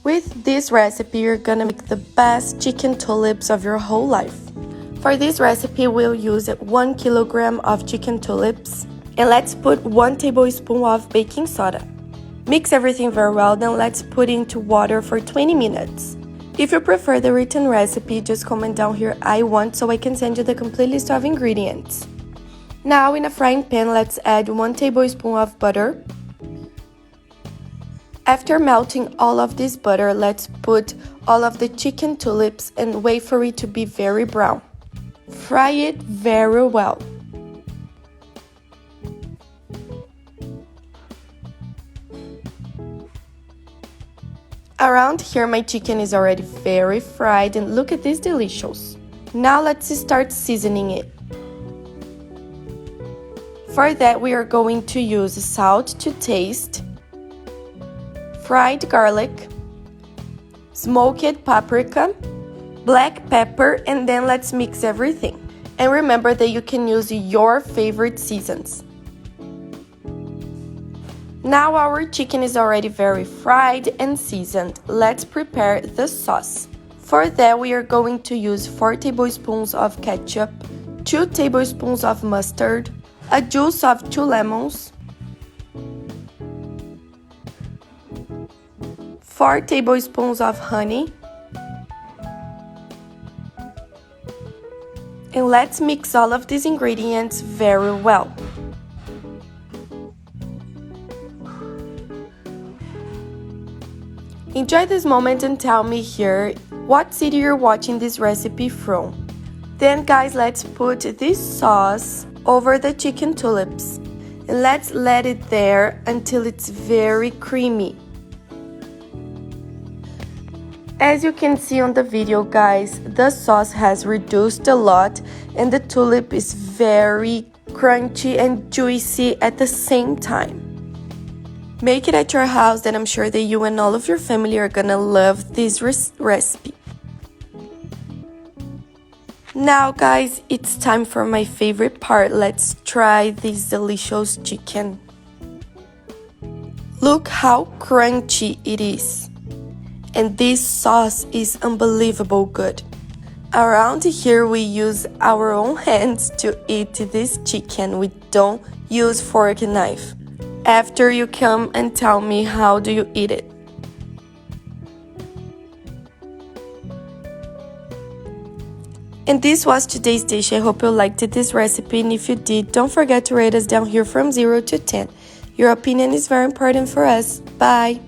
With this recipe, you're gonna make the best chicken tulips of your whole life. For this recipe, we'll use 1 kilogram of chicken tulips, and let's put 1 tablespoon of baking soda. Mix everything very well, then let's put into water for 20 minutes. If you prefer the written recipe, just comment down here "I want" so I can send you the complete list of ingredients. Now in a frying pan, let's add 1 tablespoon of butter. After melting all of this butter, let's put all of the chicken tulips and wait for it to be very brown. Fry it very well. Around here, my chicken is already very fried, and look at this delicious. Now let's start seasoning it. For that, we are going to use salt to taste, fried garlic, smoked paprika, black pepper, and then let's mix everything. And remember that you can use your favorite seasons. Now our chicken is already very fried and seasoned. Let's prepare the sauce. For that, we are going to use 4 tablespoons of ketchup, 2 tablespoons of mustard, a juice of 2 lemons, 4 tablespoons of honey, and let's mix all of these ingredients very well. Enjoy this moment and tell me here what city you're watching this recipe from. Then guys, let's put this sauce over the chicken tulips and let's let it there until it's very creamy. As you can see on the video, guys, the sauce has reduced a lot and the tulip is very crunchy and juicy at the same time. Make it at your house, and I'm sure that you and all of your family are gonna love this recipe. Now guys, it's time for my favorite part. Let's try this delicious chicken. Look how crunchy it is. And this sauce is unbelievable good. Around here we use our own hands to eat this chicken. We don't use fork and knife. After you come and tell me how do you eat it. And this was today's dish. I hope you liked this recipe, and if you did, don't forget to rate us down here from 0 to 10. Your opinion is very important for us. Bye!